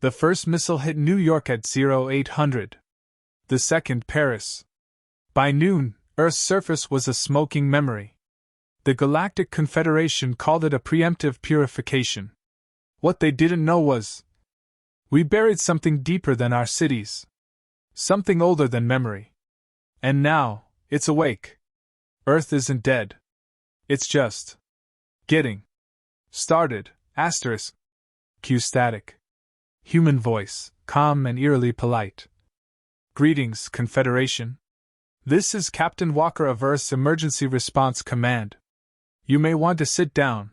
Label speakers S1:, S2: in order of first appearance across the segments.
S1: The first missile hit New York at 0800. The second Paris. By noon, Earth's surface was a smoking memory. The Galactic Confederation called it a preemptive purification. What they didn't know was, we buried something deeper than our cities. Something older than memory. And now, it's awake. Earth isn't dead. It's just getting started. Asterisk. Q static. Human voice, calm and eerily polite. Greetings, Confederation. This is Captain Walker of Earth's Emergency Response Command. You may want to sit down.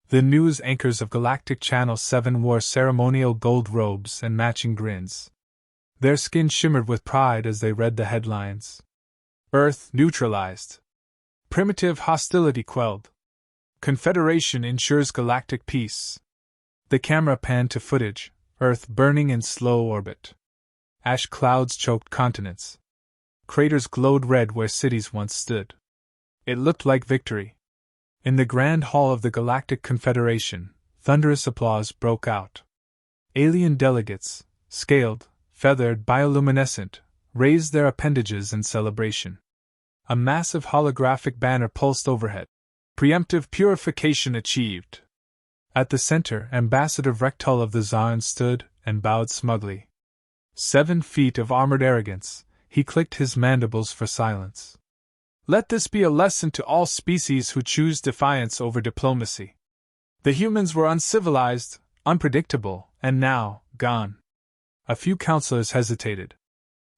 S1: The news anchors of Galactic Channel 7 wore ceremonial gold robes and matching grins. Their skin shimmered with pride as they read the headlines. Earth neutralized. Primitive hostility quelled. Confederation ensures galactic peace. The camera panned to footage, Earth burning in slow orbit. Ash clouds choked continents. Craters glowed red where cities once stood. It looked like victory. In the Grand Hall of the Galactic Confederation, thunderous applause broke out. Alien delegates, scaled, feathered, bioluminescent, raised their appendages in celebration. A massive holographic banner pulsed overhead. Preemptive purification achieved. At the center, Ambassador Vrektal of the Zarn stood and bowed smugly. 7 feet of armored arrogance, he clicked his mandibles for silence. Let this be a lesson to all species who choose defiance over diplomacy. The humans were uncivilized, unpredictable, and now, gone. A few counselors hesitated.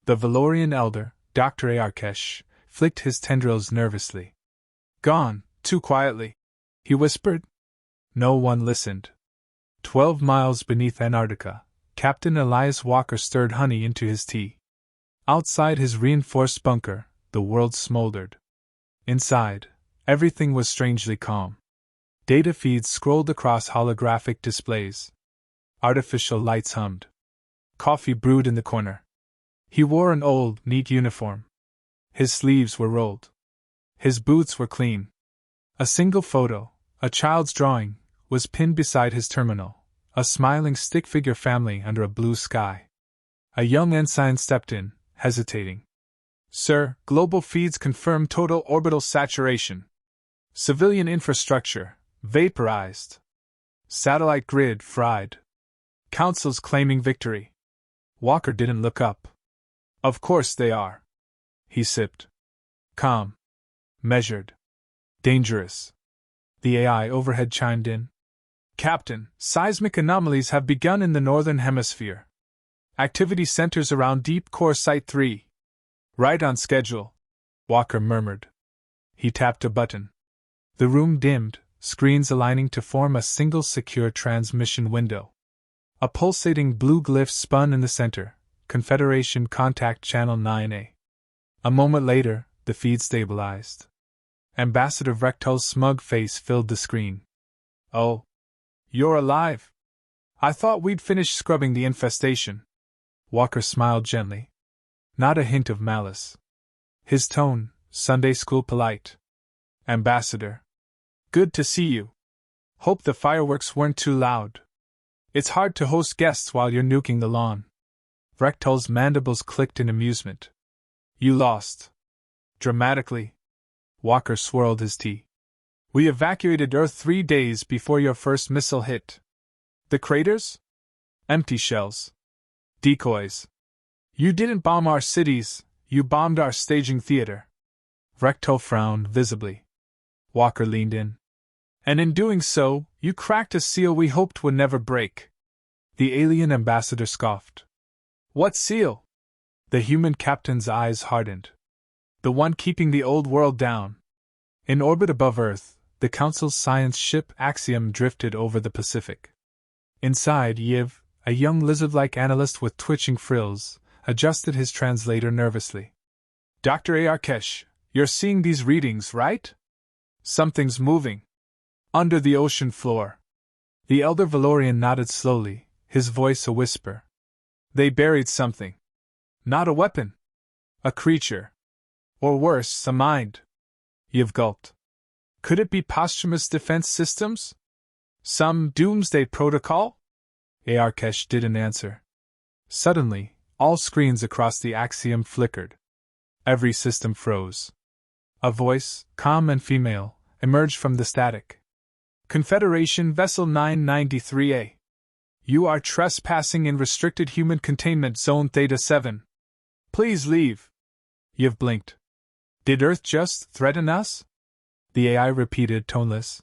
S1: The Valorian elder, Dr. Ayarkesh, flicked his tendrils nervously. Gone, too quietly, he whispered. No one listened. 12 miles beneath Antarctica, Captain Elias Walker stirred honey into his tea. Outside his reinforced bunker, the world smoldered. Inside, everything was strangely calm. Data feeds scrolled across holographic displays. Artificial lights hummed. Coffee brewed in the corner. He wore an old, neat uniform. His sleeves were rolled. His boots were clean. A single photo, a child's drawing, was pinned beside his terminal, a smiling stick-figure family under a blue sky. A young ensign stepped in, hesitating. Sir, global feeds confirm total orbital saturation. Civilian infrastructure, vaporized. Satellite grid fried. Councils claiming victory. Walker didn't look up. Of course they are. He sipped. Calm. Measured. Dangerous. The AI overhead chimed in. Captain, seismic anomalies have begun in the northern hemisphere. Activity centers around Deep Core Site 3. Right on schedule, Walker murmured. He tapped a button. The room dimmed, screens aligning to form a single secure transmission window. A pulsating blue glyph spun in the center, Confederation Contact Channel 9A. A moment later, the feed stabilized. Ambassador Vrektal's smug face filled the screen. Oh. You're alive. I thought we'd finished scrubbing the infestation. Walker smiled gently. Not a hint of malice. His tone, Sunday school polite. Ambassador. Good to see you. Hope the fireworks weren't too loud. It's hard to host guests while you're nuking the lawn. Vrektal's mandibles clicked in amusement. You lost. Dramatically. Walker swirled his tea. We evacuated Earth 3 days before your first missile hit. The craters? Empty shells. Decoys. You didn't bomb our cities, you bombed our staging theater. Vrektal frowned visibly. Walker leaned in. And in doing so, you cracked a seal we hoped would never break. The alien ambassador scoffed. What seal? The human captain's eyes hardened. The one keeping the old world down. In orbit above Earth, the Council's science ship Axiom drifted over the Pacific. Inside, Yiv, a young lizard-like analyst with twitching frills, adjusted his translator nervously. Dr. Ayarkesh, you're seeing these readings, right? Something's moving. Under the ocean floor. The elder Valorian nodded slowly, his voice a whisper. They buried something. Not a weapon. A creature. Or worse, a mind. Yiv gulped. Could it be posthumous defense systems? Some doomsday protocol? Arkesh didn't answer. Suddenly, all screens across the Axiom flickered. Every system froze. A voice, calm and female, emerged from the static. Confederation Vessel 993A. You are trespassing in Restricted Human Containment Zone Theta 7. Please leave. You've blinked. Did Earth just threaten us? The AI repeated, toneless.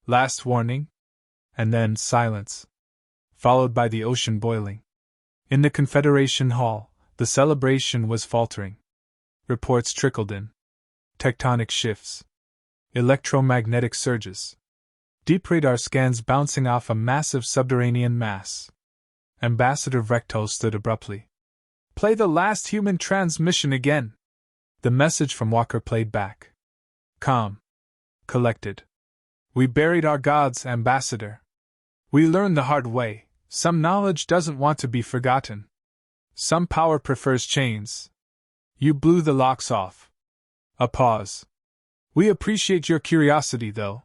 S1: Last warning? And then silence. Followed by the ocean boiling. In the Confederation Hall, the celebration was faltering. Reports trickled in. Tectonic shifts. Electromagnetic surges. Deep radar scans bouncing off a massive subterranean mass. Ambassador Vrektal stood abruptly. Play the last human transmission again. The message from Walker played back. Calm. Collected. We buried our gods, Ambassador. We learned the hard way. Some knowledge doesn't want to be forgotten. Some power prefers chains. You blew the locks off. A pause. We appreciate your curiosity, though.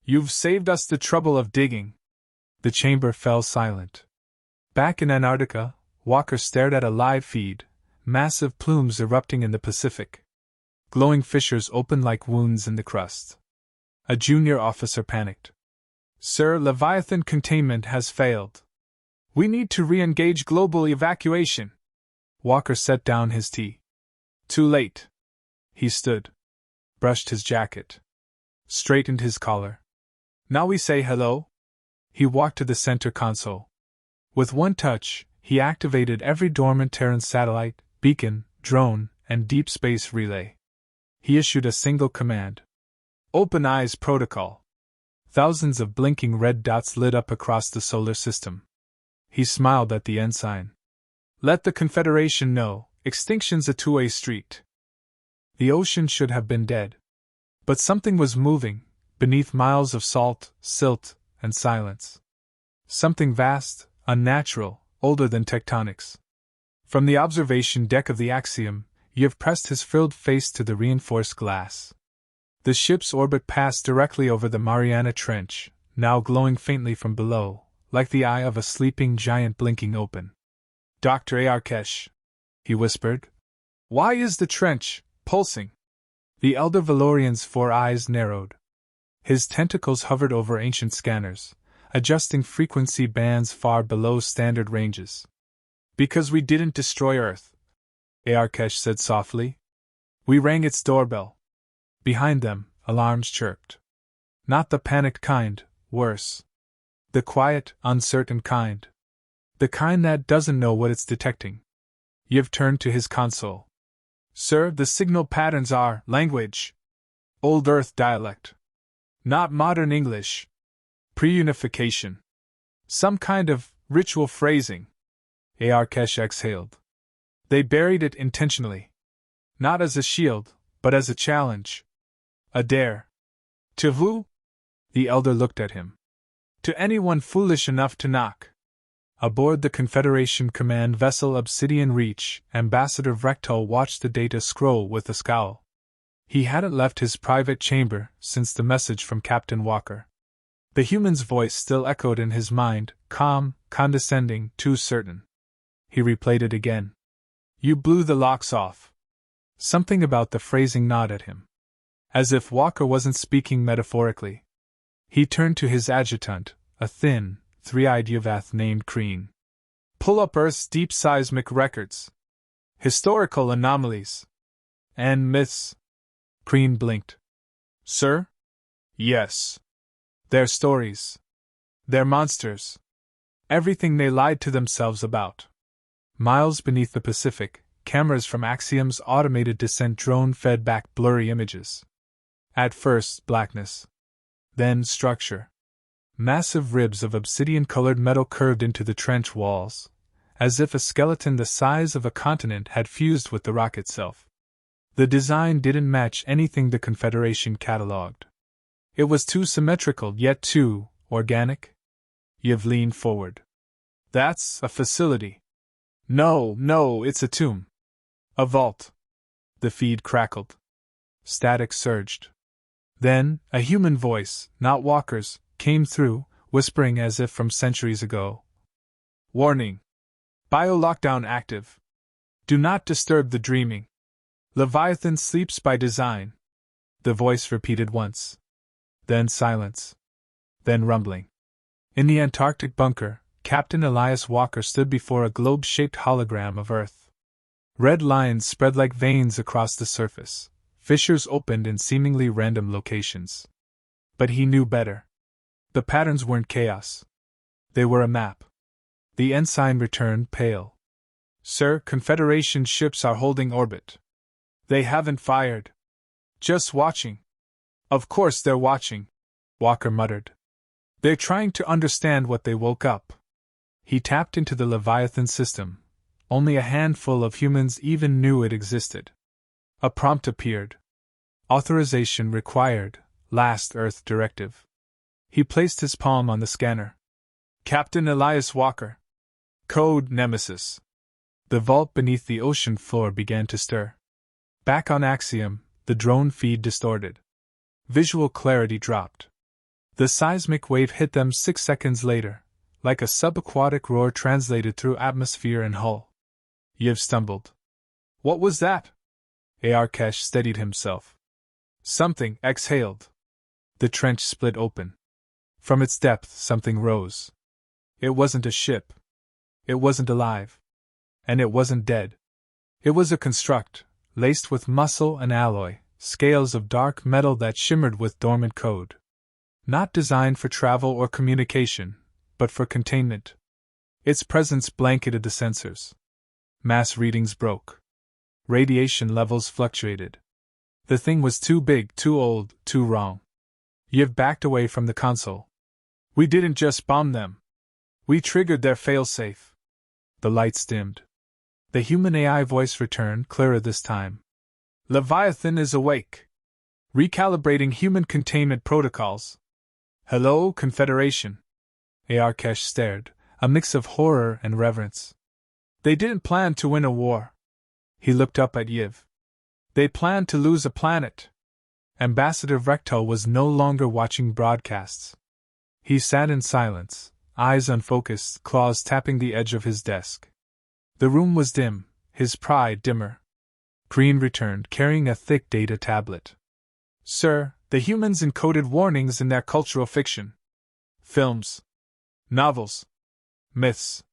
S1: You've saved us the trouble of digging. The chamber fell silent. Back in Antarctica, Walker stared at a live feed, massive plumes erupting in the Pacific. Glowing fissures opened like wounds in the crust. A junior officer panicked. Sir, Leviathan containment has failed. We need to re-engage global evacuation. Walker set down his tea. Too late. He stood. Brushed his jacket. Straightened his collar. Now we say hello? He walked to the center console. With one touch, he activated every dormant Terran satellite, beacon, drone, and deep space relay. He issued a single command. Open Eyes Protocol. Thousands of blinking red dots lit up across the solar system. He smiled at the ensign. Let the Confederation know, extinction's a two-way street. The ocean should have been dead. But something was moving, beneath miles of salt, silt, and silence. Something vast, unnatural, older than tectonics. From the observation deck of the Axiom, Yev pressed his frilled face to the reinforced glass. The ship's orbit passed directly over the Mariana Trench, now glowing faintly from below, like the eye of a sleeping giant blinking open. Dr. Arkesh, he whispered. Why is the trench pulsing? The elder Valorian's four eyes narrowed. His tentacles hovered over ancient scanners, adjusting frequency bands far below standard ranges. Because we didn't destroy Earth, Arkesh said softly. We rang its doorbell. Behind them, alarms chirped. Not the panicked kind, worse. The quiet, uncertain kind. The kind that doesn't know what it's detecting. Yev turned to his console. Sir, the signal patterns are language. Old Earth dialect. Not modern English. Pre-unification. Some kind of ritual phrasing. Arkesh exhaled. They buried it intentionally. Not as a shield, but as a challenge. A dare. To who? The elder looked at him. To anyone foolish enough to knock. Aboard the Confederation command vessel Obsidian Reach, Ambassador Vrektal watched the data scroll with a scowl. He hadn't left his private chamber since the message from Captain Walker. The human's voice still echoed in his mind, calm, condescending, too certain. He replayed it again. You blew the locks off. Something about the phrasing gnawed at him. As if Walker wasn't speaking metaphorically. He turned to his adjutant, a thin, three-eyed Yuvath named Kreen. Pull up Earth's deep seismic records. Historical anomalies. And myths. Kreen blinked. Sir? Yes. Their stories. Their monsters. Everything they lied to themselves about. Miles beneath the Pacific, cameras from Axiom's automated descent drone fed back blurry images. At first, blackness. Then structure. Massive ribs of obsidian-colored metal curved into the trench walls, as if a skeleton the size of a continent had fused with the rock itself. The design didn't match anything the Confederation catalogued. It was too symmetrical, yet too organic. Yev leaned forward. That's a facility. No, it's a tomb. A vault. The feed crackled. Static surged. Then, a human voice, not Walker's, came through, whispering as if from centuries ago. Warning. Bio-lockdown active. Do not disturb the dreaming. Leviathan sleeps by design. The voice repeated once. Then silence. Then rumbling. In the Antarctic bunker, Captain Elias Walker stood before a globe-shaped hologram of Earth. Red lines spread like veins across the surface. Fissures opened in seemingly random locations. But he knew better. The patterns weren't chaos. They were a map. The ensign returned, pale. Sir, Confederation ships are holding orbit. They haven't fired. Just watching. Of course they're watching, Walker muttered. They're trying to understand what they woke up. He tapped into the Leviathan system. Only a handful of humans even knew it existed. A prompt appeared. Authorization required, last Earth directive. He placed his palm on the scanner. Captain Elias Walker. Code Nemesis. The vault beneath the ocean floor began to stir. Back on Axiom, the drone feed distorted. Visual clarity dropped. The seismic wave hit them 6 seconds later, like a subaquatic roar translated through atmosphere and hull. Yiv stumbled. What was that? Arkesh steadied himself. Something exhaled. The trench split open. From its depth something rose. It wasn't a ship. It wasn't alive. And it wasn't dead. It was a construct, laced with muscle and alloy, scales of dark metal that shimmered with dormant code. Not designed for travel or communication, but for containment. Its presence blanketed the sensors. Mass readings broke. Radiation levels fluctuated. The thing was too big, too old, too wrong. Yiv backed away from the console. We didn't just bomb them. We triggered their failsafe. The lights dimmed. The human AI voice returned, clearer this time. Leviathan is awake. Recalibrating human containment protocols. Hello, Confederation. Arkesh stared, a mix of horror and reverence. They didn't plan to win a war. He looked up at Yiv. They planned to lose a planet. Ambassador Vrektal was no longer watching broadcasts. He sat in silence, eyes unfocused, claws tapping the edge of his desk. The room was dim, his pride dimmer. Kreen returned, carrying a thick data tablet. Sir, the humans encoded warnings in their cultural fiction. Films. Novels. Myths.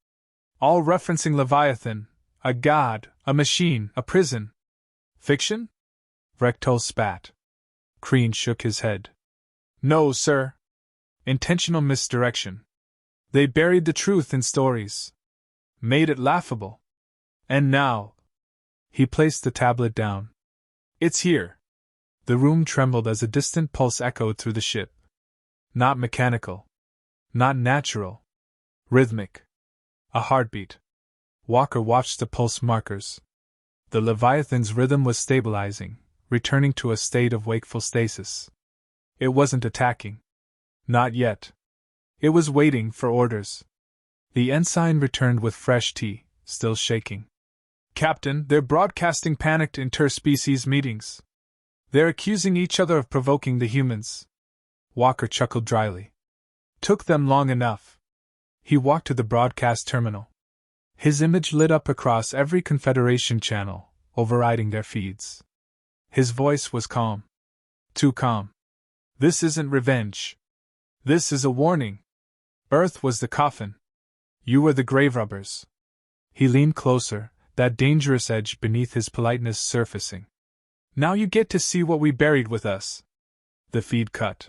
S1: All referencing Leviathan, a god, a machine, a prison. Fiction? Vrektal spat. Kreen shook his head. No, sir. Intentional misdirection. They buried the truth in stories. Made it laughable. And now. He placed the tablet down. It's here. The room trembled as a distant pulse echoed through the ship. Not mechanical. Not natural. Rhythmic. A heartbeat. Walker watched the pulse markers. The Leviathan's rhythm was stabilizing, returning to a state of wakeful stasis. It wasn't attacking. Not yet. It was waiting for orders. The ensign returned with fresh tea, still shaking. Captain, they're broadcasting panicked interspecies meetings. They're accusing each other of provoking the humans. Walker chuckled dryly. Took them long enough. He walked to the broadcast terminal. His image lit up across every Confederation channel, overriding their feeds. His voice was calm. Too calm. This isn't revenge. This is a warning. Earth was the coffin. You were the grave robbers. He leaned closer, that dangerous edge beneath his politeness surfacing. Now you get to see what we buried with us. The feed cut.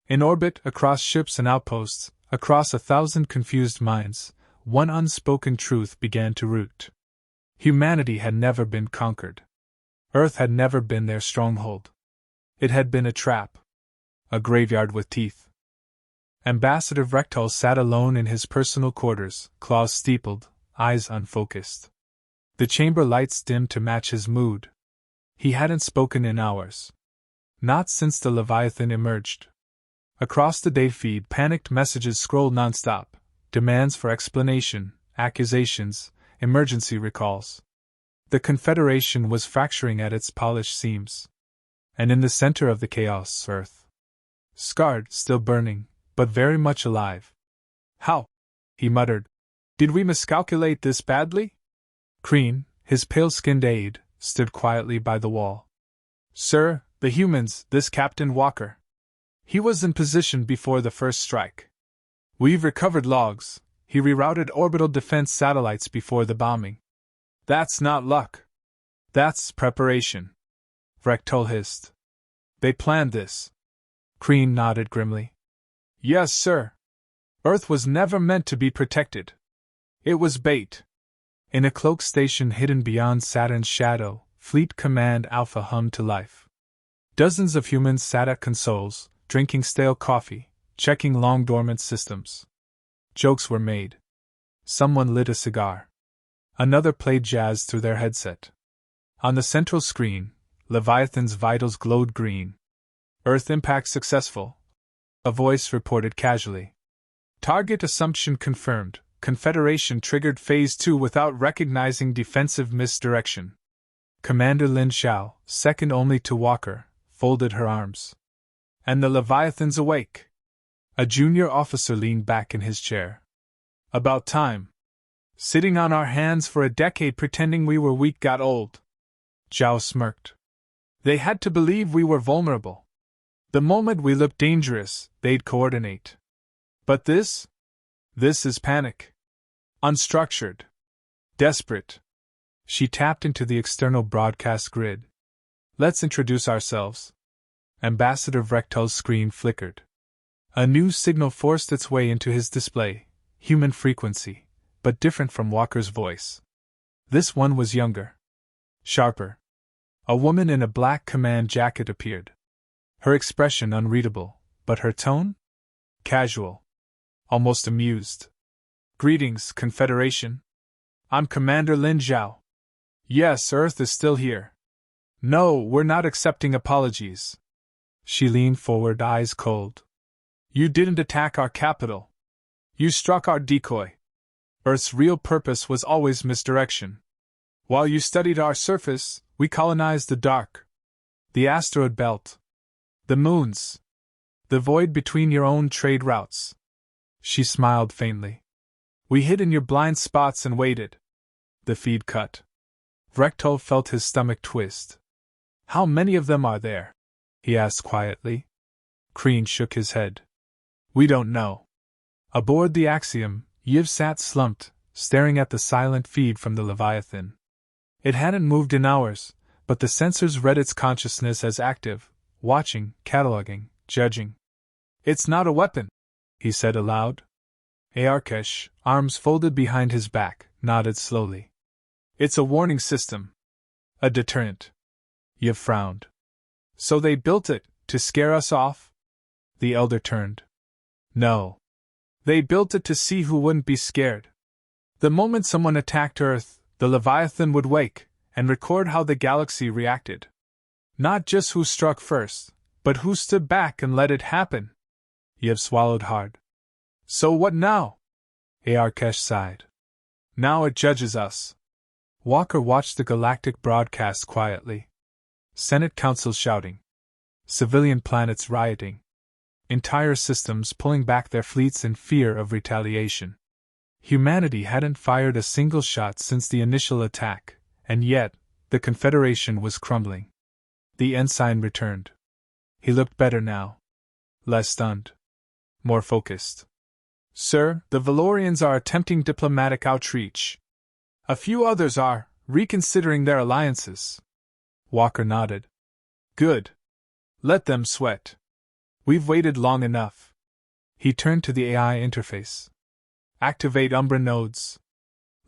S1: In orbit, across ships and outposts, across 1,000 confused minds, one unspoken truth began to root. Humanity had never been conquered. Earth had never been their stronghold. It had been a trap. A graveyard with teeth. Ambassador Vrektal sat alone in his personal quarters, claws steepled, eyes unfocused. The chamber lights dimmed to match his mood. He hadn't spoken in hours. Not since the Leviathan emerged. Across the day feed, panicked messages scrolled nonstop. Demands for explanation, accusations, emergency recalls. The Confederation was fracturing at its polished seams. And in the center of the chaos, Earth. Scarred, still burning, but very much alive. How? He muttered. Did we miscalculate this badly? Crean, his pale-skinned aide, stood quietly by the wall. Sir, the humans, this Captain Walker. He was in position before the first strike. We've recovered logs. He rerouted orbital defense satellites before the bombing. That's not luck. That's preparation. Rechtel hissed. They planned this. Crean nodded grimly. Yes, sir. Earth was never meant to be protected. It was bait. In a cloak station hidden beyond Saturn's shadow, Fleet Command Alpha hummed to life. Dozens of humans sat at consoles, drinking stale coffee, checking long-dormant systems. Jokes were made. Someone lit a cigar. Another played jazz through their headset. On the central screen, Leviathan's vitals glowed green. Earth impact successful. A voice reported casually. Target assumption confirmed. Confederation triggered Phase 2 without recognizing defensive misdirection. Commander Lin Xiao, second only to Walker, folded her arms. And the Leviathan's awake. A junior officer leaned back in his chair. About time. Sitting on our hands for a decade pretending we were weak got old. Zhao smirked. They had to believe we were vulnerable. The moment we looked dangerous, they'd coordinate. But this is panic. Unstructured. Desperate. She tapped into the external broadcast grid. Let's introduce ourselves. Ambassador Vrechtel's screen flickered. A new signal forced its way into his display, human frequency, but different from Walker's voice. This one was younger. Sharper. A woman in a black command jacket appeared. Her expression unreadable, but her tone? Casual. Almost amused. Greetings, Confederation. I'm Commander Lin Xiao. Yes, Earth is still here. No, we're not accepting apologies. She leaned forward, eyes cold. You didn't attack our capital. You struck our decoy. Earth's real purpose was always misdirection. While you studied our surface, we colonized the dark. The asteroid belt. The moons. The void between your own trade routes. She smiled faintly. We hid in your blind spots and waited. The feed cut. Vrechtel felt his stomach twist. How many of them are there? He asked quietly. Crean shook his head. We don't know. Aboard the Axiom, Yiv sat slumped, staring at the silent feed from the Leviathan. It hadn't moved in hours, but the sensors read its consciousness as active, watching, cataloging, judging. It's not a weapon, he said aloud. Ayarkesh, arms folded behind his back, nodded slowly. It's a warning system. A deterrent. Yiv frowned. So they built it, to scare us off? The elder turned. No. They built it to see who wouldn't be scared. The moment someone attacked Earth, the Leviathan would wake, and record how the galaxy reacted. Not just who struck first, but who stood back and let it happen. Yiv swallowed hard. So what now? Ayarkesh sighed. Now it judges us. Walker watched the galactic broadcast quietly. Senate councils shouting. Civilian planets rioting. Entire systems pulling back their fleets in fear of retaliation. Humanity hadn't fired a single shot since the initial attack, and yet, the Confederation was crumbling. The ensign returned. He looked better now. Less stunned. More focused. Sir, the Valorians are attempting diplomatic outreach. A few others are, reconsidering their alliances. Walker nodded. Good. Let them sweat. We've waited long enough. He turned to the AI interface. Activate Umbra nodes.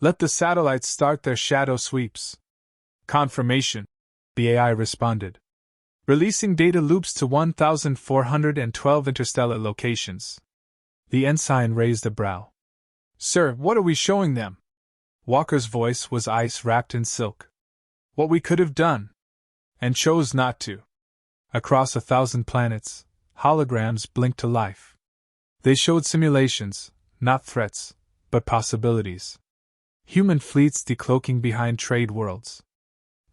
S1: Let the satellites start their shadow sweeps. Confirmation, the AI responded. Releasing data loops to 1,412 interstellar locations. The ensign raised a brow. Sir, what are we showing them? Walker's voice was ice wrapped in silk. What we could have done. And chose not to. Across 1,000 planets, holograms blinked to life. They showed simulations, not threats, but possibilities. Human fleets decloaking behind trade worlds.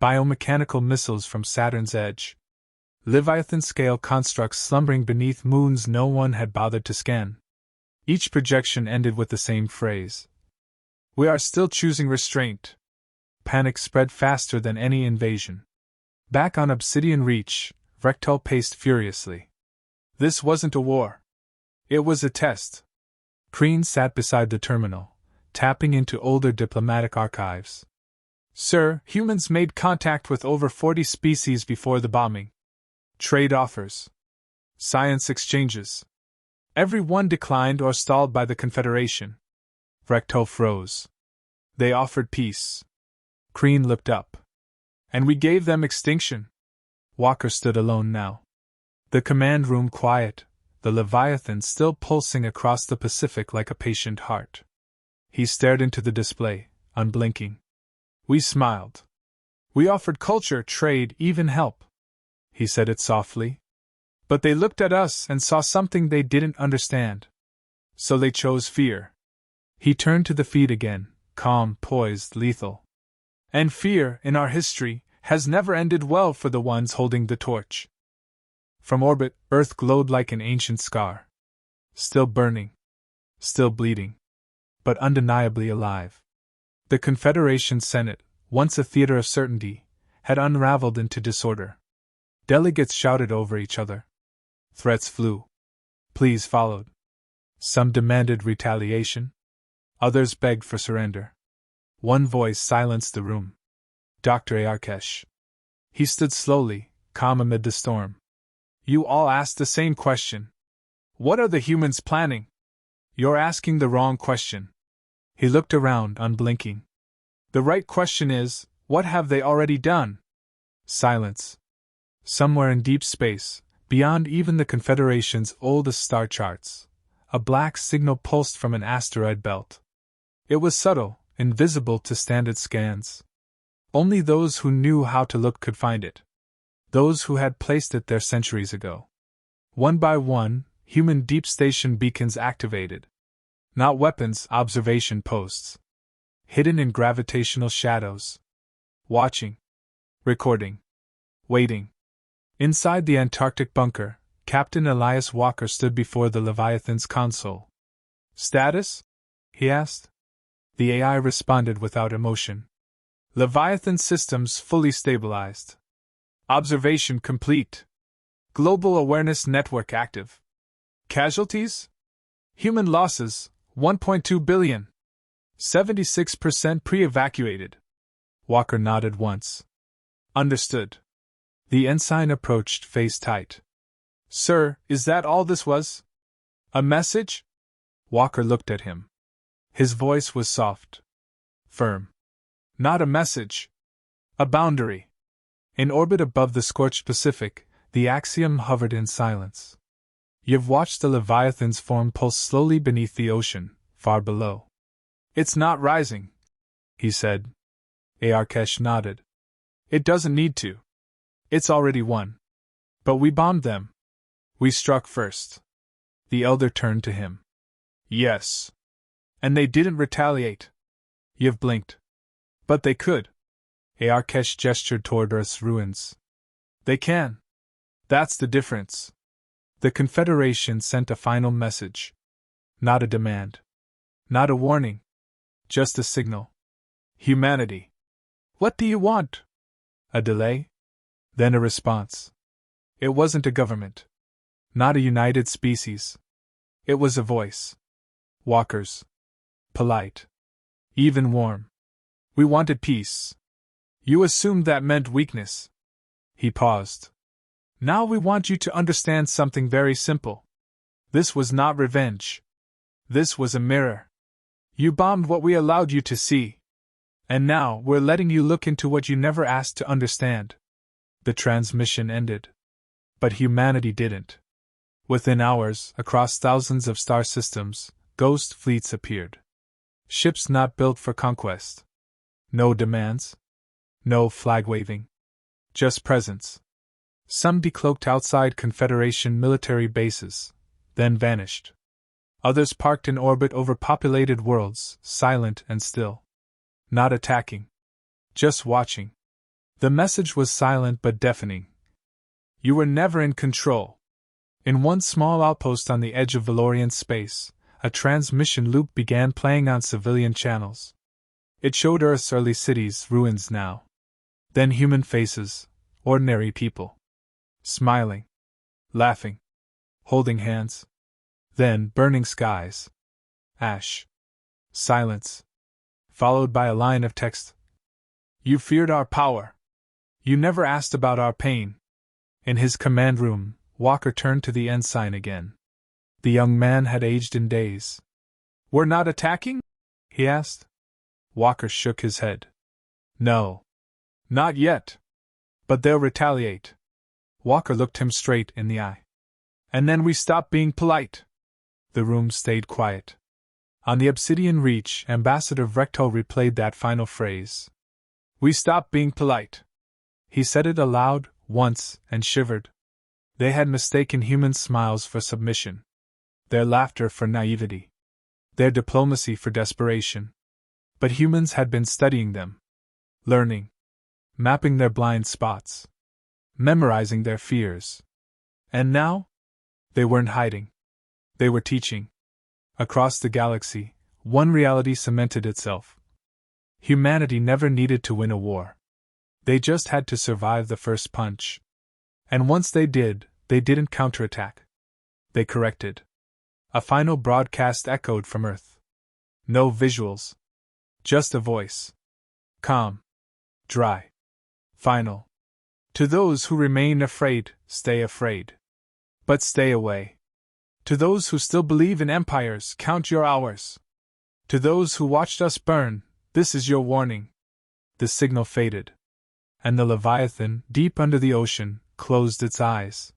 S1: Biomechanical missiles from Saturn's edge. Leviathan-scale constructs slumbering beneath moons no one had bothered to scan. Each projection ended with the same phrase. We are still choosing restraint. Panic spread faster than any invasion. Back on Obsidian Reach, Vrektal paced furiously. This wasn't a war. It was a test. Kreen sat beside the terminal, tapping into older diplomatic archives. Sir, humans made contact with over 40 species before the bombing. Trade offers. Science exchanges. Every one declined or stalled by the Confederation. Vrektal froze. They offered peace. Kreen looked up. And we gave them extinction. Walker stood alone now. The command room quiet, the Leviathan still pulsing across the Pacific like a patient heart. He stared into the display, unblinking. We smiled. We offered culture, trade, even help. He said it softly. But they looked at us and saw something they didn't understand. So they chose fear. He turned to the feed again, calm, poised, lethal. And fear, in our history, has never ended well for the ones holding the torch. From orbit, Earth glowed like an ancient scar. Still burning. Still bleeding. But undeniably alive. The Confederation Senate, once a theater of certainty, had unraveled into disorder. Delegates shouted over each other. Threats flew. Pleas followed. Some demanded retaliation. Others begged for surrender. One voice silenced the room. Dr. Ayarkesh. He stood slowly, calm amid the storm. You all asked the same question. What are the humans planning? You're asking the wrong question. He looked around, unblinking. The right question is, what have they already done? Silence. Somewhere in deep space, beyond even the Confederation's oldest star charts, a black signal pulsed from an asteroid belt. It was subtle, invisible to standard scans. Only those who knew how to look could find it. Those who had placed it there centuries ago. One by one, human deep station beacons activated. Not weapons, observation posts. Hidden in gravitational shadows. Watching. Recording. Waiting. Inside the Antarctic bunker, Captain Elias Walker stood before the Leviathan's console. Status? He asked. The AI responded without emotion. Leviathan systems fully stabilized. Observation complete. Global awareness network active. Casualties? Human losses, 1.2 billion. 76% pre-evacuated. Walker nodded once. Understood. The ensign approached, face tight. Sir, is that all this was? A message? Walker looked at him. His voice was soft. Firm. Not a message. A boundary. In orbit above the scorched Pacific, the Axiom hovered in silence. You've watched the Leviathan's form pulse slowly beneath the ocean, far below. It's not rising, he said. Ayarkesh nodded. It doesn't need to. It's already won. But we bombed them. We struck first. The elder turned to him. Yes. And they didn't retaliate. You've blinked. But they could. Ayarkesh gestured toward Earth's ruins. They can. That's the difference. The Confederation sent a final message. Not a demand. Not a warning. Just a signal. Humanity. What do you want? A delay? Then a response. It wasn't a government. Not a united species. It was a voice. Walker's. Polite. Even warm. We wanted peace. You assumed that meant weakness. He paused. Now we want you to understand something very simple. This was not revenge. This was a mirror. You bombed what we allowed you to see. And now we're letting you look into what you never asked to understand. The transmission ended. But humanity didn't. Within hours, across thousands of star systems, ghost fleets appeared. Ships not built for conquest. No demands. No flag waving. Just presence. Some decloaked outside Confederation military bases, then vanished. Others parked in orbit over populated worlds, silent and still. Not attacking. Just watching. The message was silent but deafening. You were never in control. In one small outpost on the edge of Valorian space, a transmission loop began playing on civilian channels. It showed Earth's early cities ruins now. Then human faces, ordinary people. Smiling. Laughing. Holding hands. Then burning skies. Ash. Silence. Followed by a line of text. You feared our power. You never asked about our pain. In his command room, Walker turned to the ensign again. The young man had aged in days. We're not attacking? He asked. Walker shook his head. No. Not yet. But they'll retaliate. Walker looked him straight in the eye. And then we stop being polite. The room stayed quiet. On the Obsidian Reach, Ambassador Vrekto replayed that final phrase. We stop being polite. He said it aloud, once, and shivered. They had mistaken human smiles for submission. Their laughter for naivety. Their diplomacy for desperation. But humans had been studying them. Learning. Mapping their blind spots. Memorizing their fears. And now? They weren't hiding. They were teaching. Across the galaxy, one reality cemented itself. Humanity never needed to win a war. They just had to survive the first punch. And once they did, they didn't counterattack. They corrected. A final broadcast echoed from Earth. No visuals. Just a voice. Calm. Dry. Final. To those who remain afraid, stay afraid. But stay away. To those who still believe in empires, count your hours. To those who watched us burn, this is your warning. The signal faded. And the Leviathan, deep under the ocean, closed its eyes.